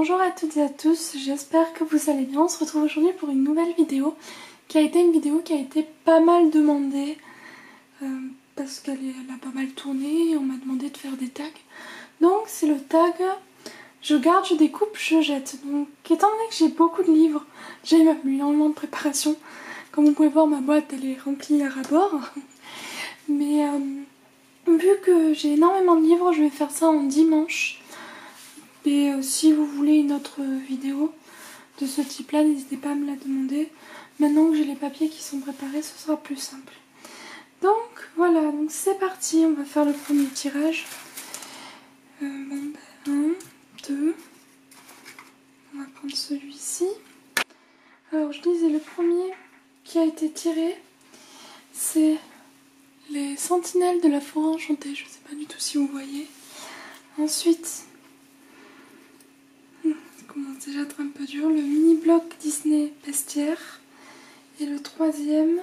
Bonjour à toutes et à tous, j'espère que vous allez bien. On se retrouve aujourd'hui pour une nouvelle vidéo qui a été pas mal demandée parce qu'elle a pas mal tourné et on m'a demandé de faire des tags. Donc c'est le tag je garde, je découpe, je jette. Donc étant donné que j'ai beaucoup de livres, j'ai même eu énormément de préparation. Comme vous pouvez voir, ma boîte elle est remplie à ras-bord. Mais vu que j'ai énormément de livres, je vais faire ça en dimanche. Et si vous voulez une autre vidéo de ce type là, n'hésitez pas à me la demander. Maintenant que j'ai les papiers qui sont préparés, ce sera plus simple. Donc voilà, donc c'est parti, on va faire le premier tirage. 1, 2, on va prendre celui-ci. Alors je disais, le premier qui a été tiré, c'est les Sentinelles de la Forêt Enchantée. Je ne sais pas du tout si vous voyez. Ensuite, commence déjà à être un peu dur, le mini-bloc Disney Bestiaire. Et le troisième,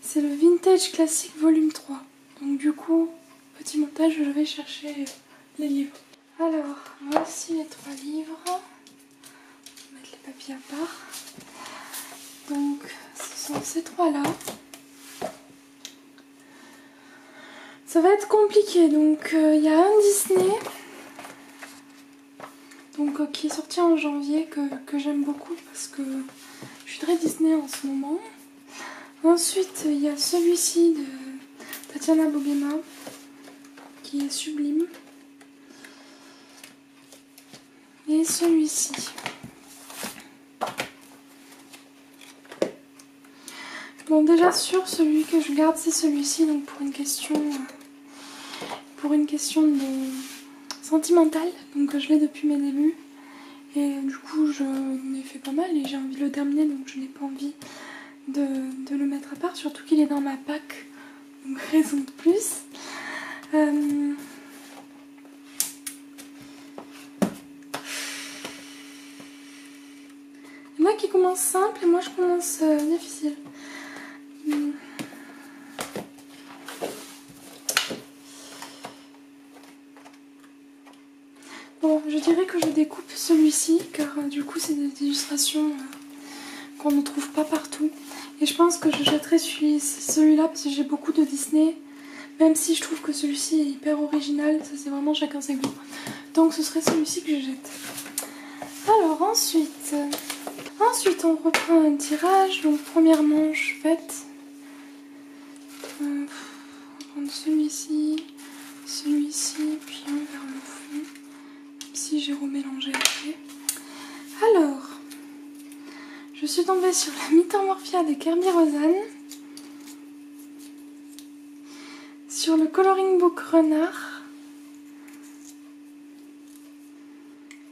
c'est le Vintage Classique volume 3. Donc du coup, petit montage, je vais chercher les livres. Alors, voici les 3 livres. On va mettre les papiers à part. Donc, ce sont ces 3-là. Ça va être compliqué. Donc, il y a un Disney. Donc, qui est sorti en janvier, que j'aime beaucoup parce que je suis très Disney en ce moment. Ensuite, il y a celui-ci de Tatiana Bogema qui est sublime. Et celui-ci. Bon, déjà sûr, celui que je garde, c'est celui-ci. Donc pour une question de sentimentale. Donc je l'ai depuis mes débuts. Et du coup, je m'ai fait pas mal et j'ai envie de le terminer. Donc je n'ai pas envie de le mettre à part. Surtout qu'il est dans ma pack. Donc raison de plus. Il y en a qui commencent simple et moi je commence difficile. Bon, je dirais que je découpe celui-ci car du coup c'est des illustrations qu'on ne trouve pas partout. Et je pense que je jetterai celui-là parce que j'ai beaucoup de Disney. Même si je trouve que celui-ci est hyper original, ça c'est vraiment chacun ses goûts. Donc ce serait celui-ci que je jette. Alors ensuite on reprend un tirage. Donc première manche faite. On va prendre celui-ci, puis un vers le fond. Même si j'ai remélangé après. Alors, je suis tombée sur la Mythomorphia de Kerby Rosanes. Sur le Coloring Book Renard.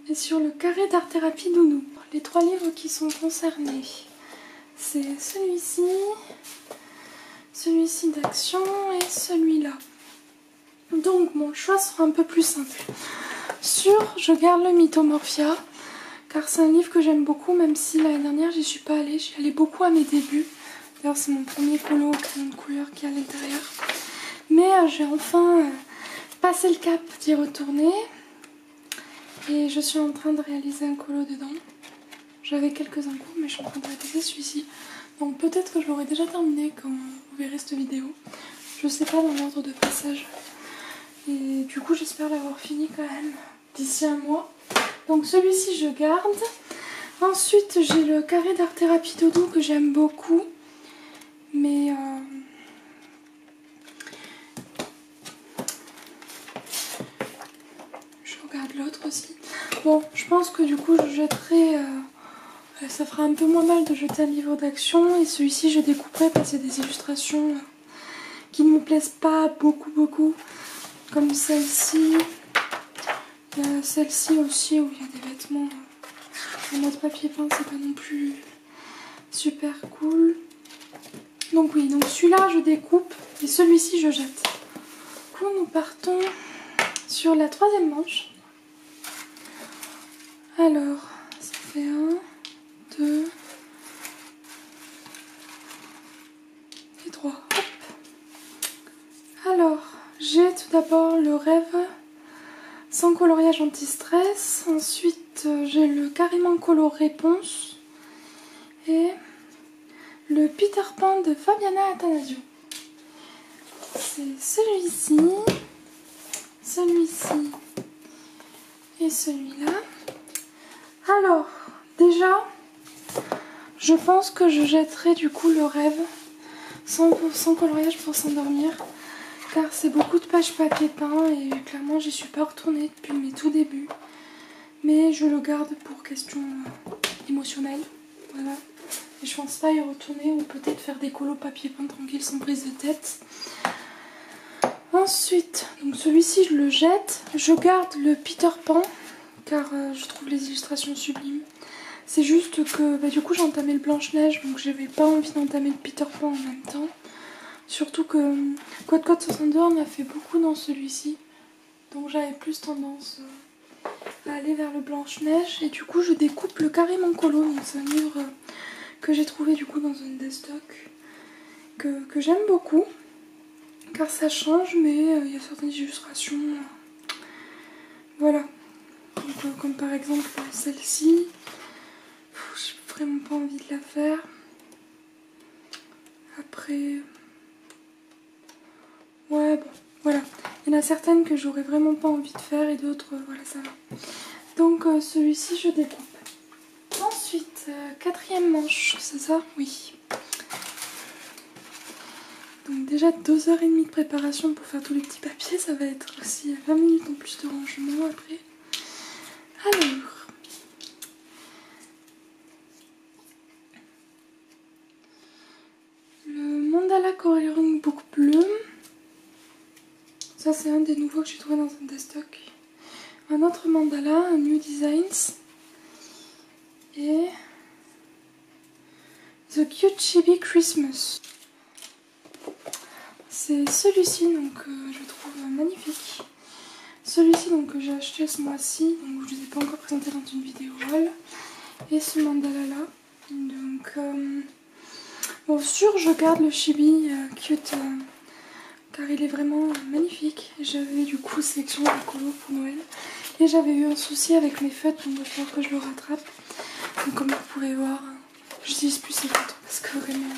Et sur le Carré d'Art Thérapie Doudou. Les 3 livres qui sont concernés, c'est celui-ci d'action et celui-là. Donc mon choix sera un peu plus simple. Je garde le Mythomorphia, car c'est un livre que j'aime beaucoup, même si l'année dernière j'y suis pas allée. J'y allais beaucoup à mes débuts. D'ailleurs c'est mon premier colo crayon de couleur qui est à l'intérieur. Mais j'ai enfin passé le cap d'y retourner. Et je suis en train de réaliser un colo dedans. J'avais quelques-uns en cours, mais je suis en train de réaliser celui-ci. Donc peut-être que je l'aurai déjà terminé quand vous verrez cette vidéo. Je sais pas dans l'ordre de passage. Et du coup j'espère l'avoir fini quand même d'ici un mois. Donc celui-ci je garde. Ensuite j'ai le Carré d'Art Thérapie Doudou que j'aime beaucoup. Mais je regarde l'autre aussi. Bon, je pense que du coup je jetterai... ça fera un peu moins mal de jeter un livre d'action. Et celui-ci je découperai parce que c'est des illustrations qui ne me plaisent pas beaucoup. Comme celle-ci. Il y a celle-ci aussi où il y a des vêtements en mode papier peint. C'est pas non plus super cool. Donc oui, donc celui-là je découpe et celui-ci je jette. Du coup nous partons sur la 3e manche. Alors, ça fait 1, 2 et 3. Hop. Alors, j'ai tout d'abord le rêve sans coloriage anti-stress. Ensuite, Ensuite, j'ai le Carrément Colo Réponse et le Peter Pan de Fabiana Attanasio. C'est celui-ci, celui-ci et celui-là. Alors, déjà, je pense que je jetterai du coup le rêve sans coloriage pour s'endormir, car c'est beaucoup de pages papier peint et clairement j'y suis pas retournée depuis mes tout débuts. Mais je le garde pour question émotionnelle, voilà. Et je pense pas y retourner ou peut-être faire des colos papier peint tranquille sans prise de tête. Ensuite, donc celui-ci je le jette. Je garde le Peter Pan car je trouve les illustrations sublimes. C'est juste que du coup j'ai entamé le Blanche-Neige, donc j'avais pas envie d'entamer le Peter Pan en même temps. Surtout que Code 62 en a fait beaucoup dans celui-ci, donc j'avais plus tendance à aller vers le Blanche-Neige. Et du coup je découpe le Carrément Colo, donc c'est un livre que j'ai trouvé du coup dans une des stocks que j'aime beaucoup car ça change, mais il y a certaines illustrations, voilà. Donc, comme par exemple celle-ci, j'ai vraiment pas envie de la faire. Après, ouais, bon, voilà. Il y en a certaines que j'aurais vraiment pas envie de faire et d'autres, voilà, ça va. Donc celui-ci, je découpe. Ensuite, quatrième manche, c'est ça? Oui. Donc déjà 2h30 de préparation pour faire tous les petits papiers, ça va être aussi 20 minutes en plus de rangement après. Alors, le Mandala Coloring Book bleu. Ça c'est un des nouveaux que j'ai trouvé dans un des stocks. Un autre mandala, un New Designs. Et The Cute Chibi Christmas. C'est celui-ci donc je trouve magnifique. Celui-ci donc que j'ai acheté ce mois-ci, donc je ne vous ai pas encore présenté dans une vidéo haul. Et ce mandala là. Donc bon, sûr je garde le chibi cute car il est vraiment magnifique. J'avais du coup sélectionné des colos pour Noël et j'avais eu un souci avec mes fêtes, donc il va falloir que je le rattrape. Donc comme vous pouvez voir, j'utilise plus ces photos parce que vraiment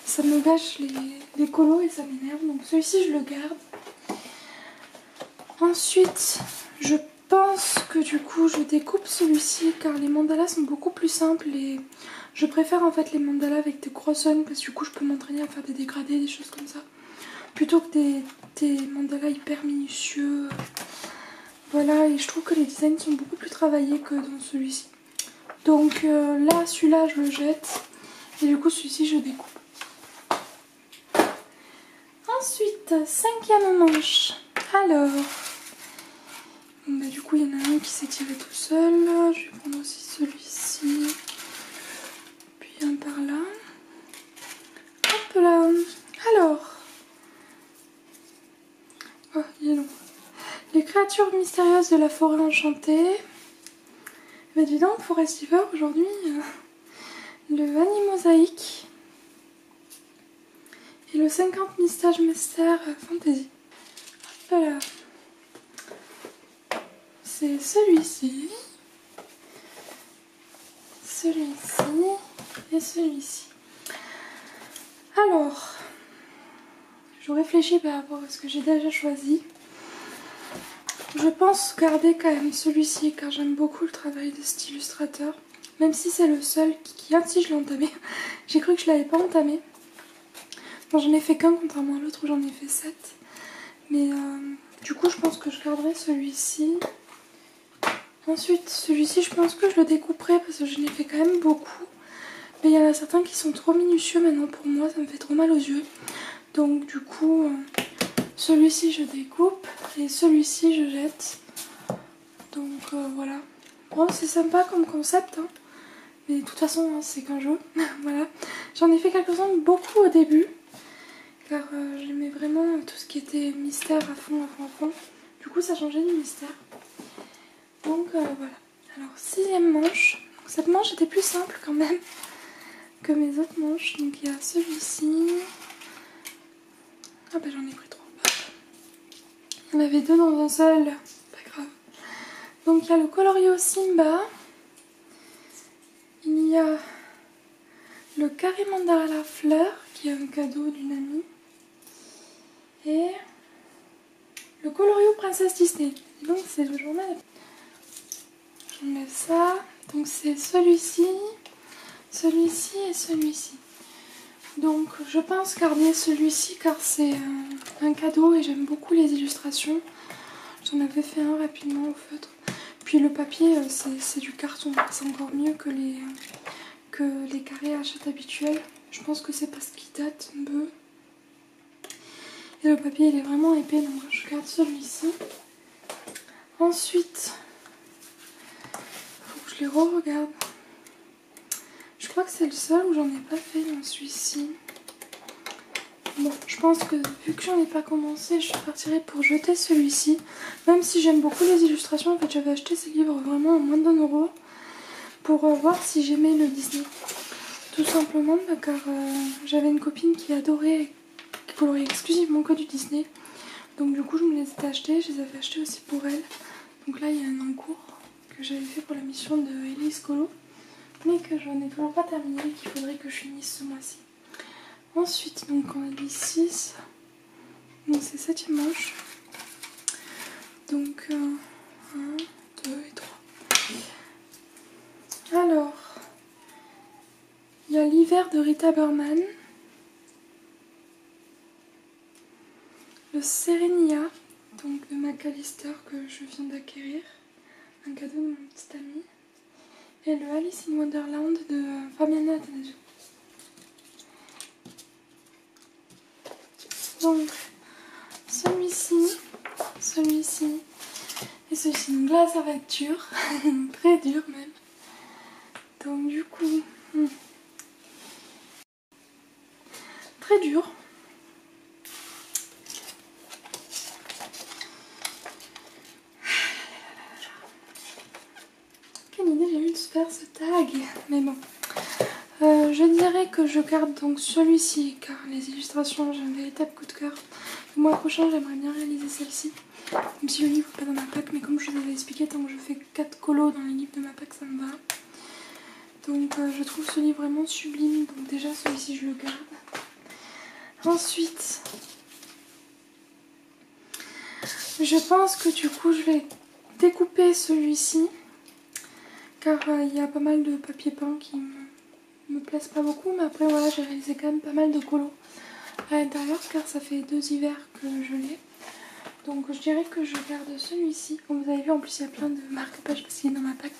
ça me gâche les colos et ça m'énerve. Donc celui-ci je le garde. Ensuite je pense que du coup je découpe celui-ci car les mandalas sont beaucoup plus simples et je préfère en fait les mandalas avec des grosses zones parce que du coup je peux m'entraîner à faire des dégradés, des choses comme ça, plutôt que des mandalas hyper minutieux. Voilà, et je trouve que les designs sont beaucoup plus travaillés que dans celui-ci. Donc là, celui-là je le jette et du coup celui-ci je découpe. Ensuite, cinquième manche. Alors, bah, du coup il y en a un qui s'est tiré tout seul. Je vais prendre aussi celui-ci. Puis un par là. Hop là. Alors. Oh, il est long. Les créatures mystérieuses de la forêt enchantée. Bah dis donc, Forestiver aujourd'hui. Le Vanimosaïque. Et le 50 mystères fantasy. Hop là. C'est celui-ci. Celui-ci. Et celui-ci. Alors, je réfléchis par rapport à ce que j'ai déjà choisi. Je pense garder quand même celui-ci car j'aime beaucoup le travail de cet illustrateur. Même si c'est le seul qui si je l'ai entamé. J'ai cru que je l'avais pas entamé. Bon, j'en ai fait qu'un contrairement à l'autre où j'en ai fait 7. Mais du coup je pense que je garderai celui-ci. Ensuite celui-ci je pense que je le découperai parce que je n'ai fait quand même beaucoup. Mais il y en a certains qui sont trop minutieux maintenant pour moi, ça me fait trop mal aux yeux. Donc du coup celui-ci je découpe et celui-ci je jette. Donc voilà. Bon, c'est sympa comme concept hein. Mais de toute façon hein, c'est qu'un jeu. Voilà. J'en ai fait quelques-uns beaucoup au début. Car j'aimais vraiment tout ce qui était mystère à fond. Du coup ça changeait du mystère. Donc voilà. Alors sixième manche. Donc, cette manche était plus simple quand même que mes autres manches. Donc il y a celui-ci. Ah bah j'en ai pris 3. Il y en avait 2 dans un seul. Pas grave. Donc il y a le colorio Simba, il y a le carré mandala à la fleur qui est un cadeau d'une amie et le colorio princesse Disney. Donc c'est le journal. Je mets ça. Donc c'est celui-ci, celui-ci et celui-ci. Donc je pense garder celui-ci car c'est un cadeau et j'aime beaucoup les illustrations. J'en avais fait un rapidement au feutre. Puis le papier c'est du carton, c'est encore mieux que les carrés à achète habituels. Je pense que c'est parce qu'il date un peu. Et le papier il est vraiment épais donc je garde celui-ci. Ensuite, il faut que je les re-regarde. Je crois que c'est le seul où j'en ai pas fait dans celui-ci. Bon, je pense que vu que j'en ai pas commencé, je partirai pour jeter celui-ci. Même si j'aime beaucoup les illustrations, en fait j'avais acheté ces livres vraiment à moins d'1 € pour voir si j'aimais le Disney. Tout simplement car j'avais une copine qui adorait, qui colorait exclusivement que du Disney. Donc du coup je me les ai achetés, je les avais achetés aussi pour elle. Donc là il y a un encours que j'avais fait pour la mission de Elise Colo, mais que je n'ai toujours pas terminé et qu'il faudrait que je finisse ce mois-ci. Ensuite donc on a dit 6, donc c'est 7e manche. Donc 1, 2 et 3. Alors, il y a l'hiver de Rita Berman, le Serenia, donc de Macalister que je viens d'acquérir, un cadeau de mon petit ami, et le Alice in Wonderland de Fabiana Attanasio. Donc celui-ci, celui-ci et celui-ci. Donc là ça va être dur, très dur même. Donc du coup, très dur. Quelle idée j'ai eu de faire ce tag, mais bon. Je dirais que je garde donc celui-ci car les illustrations j'ai un véritable coup de cœur. Le mois prochain j'aimerais bien réaliser celle-ci, même si le livre n'est pas dans ma pack, mais comme je vous avais expliqué, tant que je fais 4 colos dans les livres de ma pack ça me va. Donc je trouve ce livre vraiment sublime, donc déjà celui-ci je le garde. Ensuite, je pense que du coup je vais découper celui-ci car il y a pas mal de papier peint qui me plaisent pas beaucoup, mais après voilà j'ai réalisé quand même pas mal de colos à l'intérieur car ça fait 2 hivers que je l'ai. Donc je dirais que je garde celui-ci. Comme vous avez vu en plus il y a plein de marque-pages parce qu'il est dans ma pack.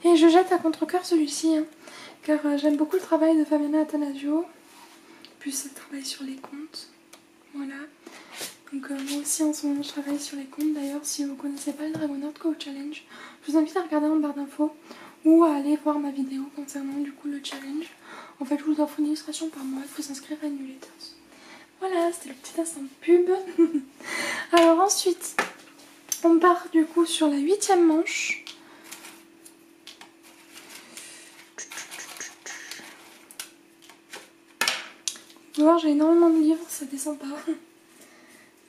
Et je jette à contre-cœur celui-ci car j'aime beaucoup le travail de Fabiana Attanasio. Plus elle travaille sur les comptes. Voilà. Donc moi aussi en ce moment je travaille sur les comptes. D'ailleurs si vous ne connaissez pas le Dragon Heart Co Challenge, je vous invite à regarder en barre d'infos ou à aller voir ma vidéo concernant du coup le challenge. En fait je vous offre une illustration par mois, il faut s'inscrire à Newsletters. Voilà, c'était le petit instant de pub. Alors ensuite, on part du coup sur la 8e manche. Vous pouvez voir, j'ai énormément de livres, ça descend pas.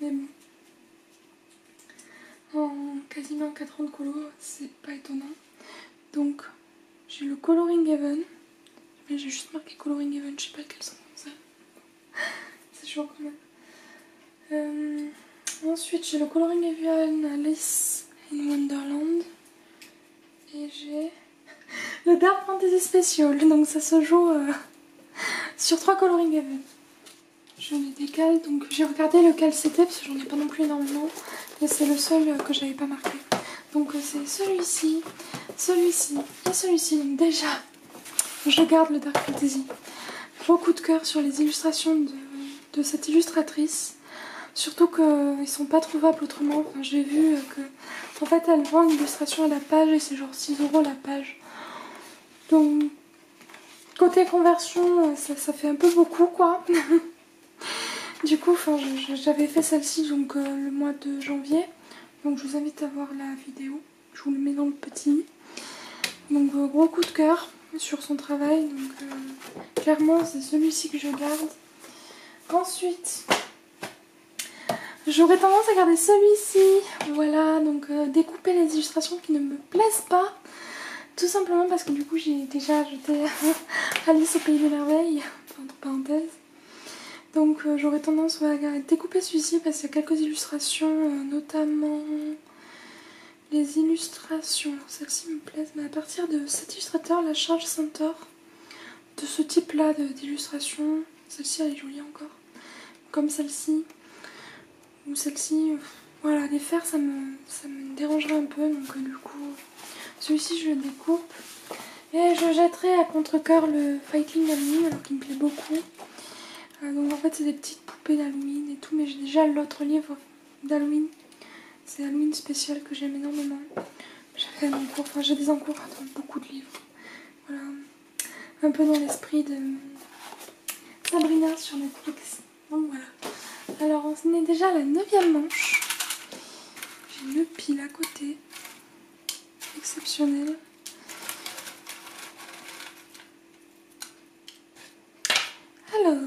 Mais bon. En quasiment 4 ans de colo, c'est pas étonnant. Donc, j'ai le Coloring Heaven. Mais j'ai juste marqué Coloring Heaven, je sais pas lequel sont ça. C'est chaud quand même. Ensuite, j'ai le Coloring Heaven Alice in Wonderland. Et j'ai le Dark Fantasy Special. Donc ça se joue sur 3 Coloring Heaven. Je les décale, donc j'ai regardé lequel c'était parce que j'en ai pas non plus énormément. Et c'est le seul que j'avais pas marqué. Donc c'est celui-ci, celui-ci et celui-ci. Donc déjà, je garde le Dark Fantasy. Beaucoup de cœur sur les illustrations de cette illustratrice. Surtout qu'ils sont pas trouvables autrement. Enfin, j'ai vu que en fait elle vend une illustration à la page et c'est genre 6 € la page. Donc côté conversion, ça fait un peu beaucoup quoi. Du coup, j'avais fait celle-ci donc le mois de janvier. Donc je vous invite à voir la vidéo. Je vous le mets dans le petit. Donc gros coup de cœur sur son travail. Donc clairement c'est celui-ci que je garde. Ensuite, J'aurais tendance à garder celui-ci. Voilà, donc découper les illustrations qui ne me plaisent pas. Tout simplement parce que du coup j'ai déjà jeté Alice au Pays des Merveilles, entre parenthèses. Donc j'aurais tendance à découper celui-ci parce qu'il y a quelques illustrations, notamment les illustrations. Celles-ci me plaisent, mais à partir de cet illustrateur, la Charge Centaure, de ce type-là d'illustration. Celle-ci elle est jolie encore, comme celle-ci. Ou celle-ci, voilà, les faire ça me dérangerait un peu, donc du coup celui-ci je le découpe. Et je jetterai à contre-cœur le Fighting d'Halloween, alors qu'il me plaît beaucoup. Donc en fait c'est des petites poupées d'Halloween et tout, mais j'ai déjà l'autre livre d'Halloween. C'est Halloween spécial que j'aime énormément. J'avais un encours, enfin j'ai des encours dans beaucoup de livres. Voilà, un peu dans l'esprit de Sabrina sur Netflix. Donc voilà. Alors on est déjà à la 9e manche. J'ai le pile à côté. Exceptionnel. Alors,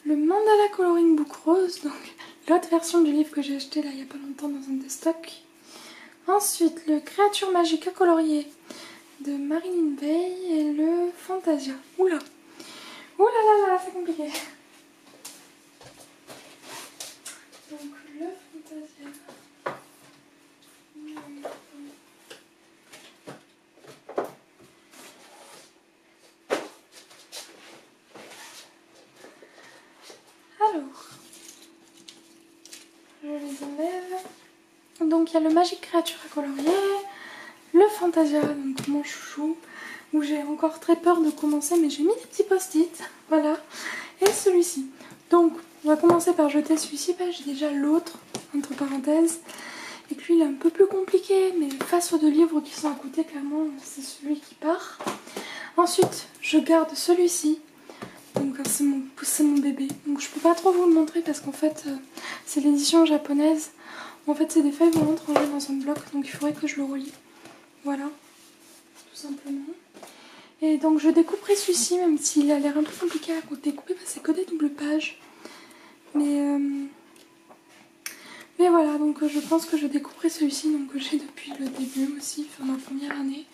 le Mandala Coloring Book Rose, donc l'autre version du livre que j'ai acheté là il n'y a pas longtemps dans un des stocks. Ensuite, le Créature magique à colorier de Marilyn Bay et le Fantasia. Oula! Oula là là, c'est compliqué. Donc le Fantasia. Alors, je les enlève. Donc il y a le Magique Créature à colorier, le Fantasia, donc mon chouchou, où j'ai encore très peur de commencer, mais j'ai mis des petits post-it, voilà, et celui-ci. Donc on va commencer par jeter celui-ci, j'ai déjà l'autre, entre parenthèses, et que lui il est un peu plus compliqué, mais face aux deux livres qui sont à côté, clairement c'est celui qui part. Ensuite je garde celui-ci. Donc c'est mon bébé, donc je peux pas trop vous le montrer parce qu'en fait c'est l'édition japonaise. En fait c'est des feuilles volantes rangées dans un bloc, donc il faudrait que je le relie. Voilà, tout simplement. Et donc je découperai celui-ci, même s'il a l'air un peu compliqué à découper parce que c'est que des doubles pages. Mais voilà, donc je pense que je découperai celui-ci, donc que j'ai depuis le début aussi, enfin ma première année.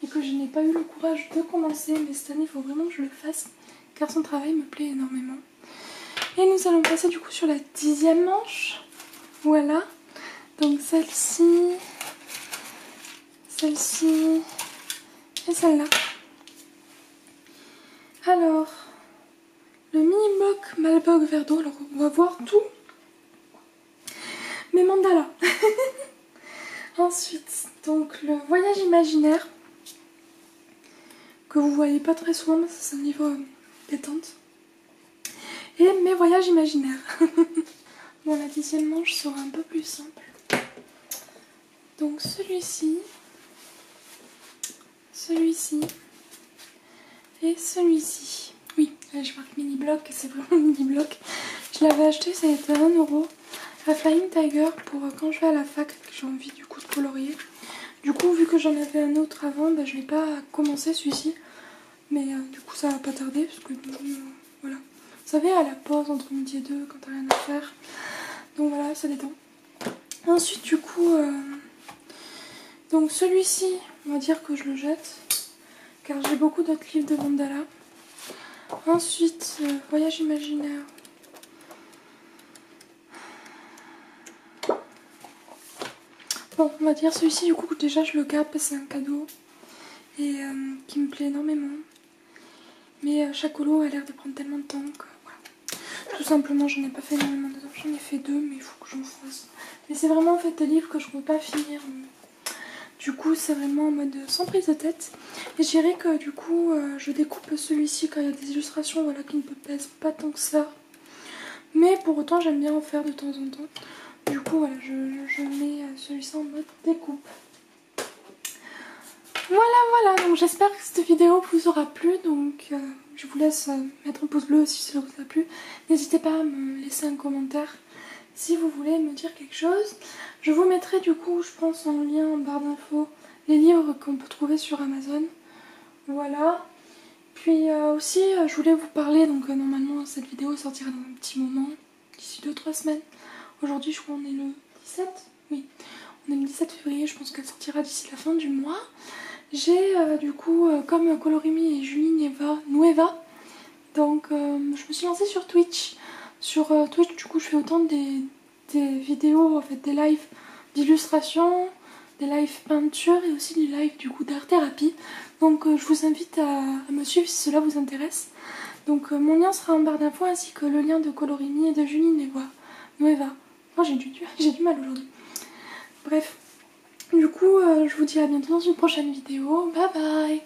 Et que je n'ai pas eu le courage de commencer, mais cette année il faut vraiment que je le fasse. Car son travail me plaît énormément. Et nous allons passer du coup sur la 10e manche. Voilà. Donc celle-ci, celle-ci et celle-là. Alors, le mini-bloc Malbog vert d'eau. Alors on va voir tout mes mandalas. Ensuite, donc le voyage imaginaire. Que vous voyez pas très souvent, mais c'est un livre détente. Et mes voyages imaginaires. Bon, la 10e manche sera un peu plus simple. Donc celui-ci, celui-ci et celui-ci. Oui, là je marque mini bloc, c'est vraiment mini bloc. Je l'avais acheté, ça a été 1 € à Flying Tiger pour quand je vais à la fac, que j'ai envie du coup de colorier. Du coup, vu que j'en avais un autre avant, je n'ai pas commencé celui-ci. Mais du coup ça va pas tarder parce que voilà. Vous savez, à la pause entre midi et 2 quand t'as rien à faire. Donc voilà, ça détend. Ensuite du coup, donc celui-ci, on va dire que je le jette. Car j'ai beaucoup d'autres livres de mandala. Ensuite, voyage imaginaire. Bon, on va dire celui-ci du coup déjà je le garde parce que c'est un cadeau. Et qui me plaît énormément. Mais chaque holo a l'air de prendre tellement de temps que voilà. Tout simplement, j'en ai pas fait énormément dedans. J'en ai fait 2, mais il faut que j'en fasse. Mais c'est vraiment en fait des livres que je ne peux pas finir. Du coup, c'est vraiment en mode sans prise de tête. Et je dirais que du coup, je découpe celui-ci quand il y a des illustrations voilà, qui ne me plaisent pas tant que ça. Mais pour autant, j'aime bien en faire de temps en temps. Du coup, voilà, je mets celui-ci en mode découpe. Voilà, donc j'espère que cette vidéo vous aura plu, donc je vous laisse mettre un pouce bleu si ça vous a plu. N'hésitez pas à me laisser un commentaire si vous voulez me dire quelque chose. Je vous mettrai du coup, je pense en lien en barre d'infos, les livres qu'on peut trouver sur Amazon. Voilà. Puis aussi, je voulais vous parler, donc normalement cette vidéo sortira dans un petit moment, d'ici 2-3 semaines. Aujourd'hui je crois qu'on est le 17, oui, on est le 17 février, je pense qu'elle sortira d'ici la fin du mois. J'ai du coup, comme Colorimi et Julie Nueva, donc je me suis lancée sur Twitch. Sur Twitch du coup je fais autant des vidéos, en fait des lives d'illustration, des lives peinture et aussi des lives du coup d'art thérapie. Donc je vous invite à me suivre si cela vous intéresse. Donc mon lien sera en barre d'infos ainsi que le lien de Colorimi et de Julie Nueva. Oh, j'ai du mal aujourd'hui. Bref, du coup je vous dis à bientôt dans une prochaine vidéo. Bye bye.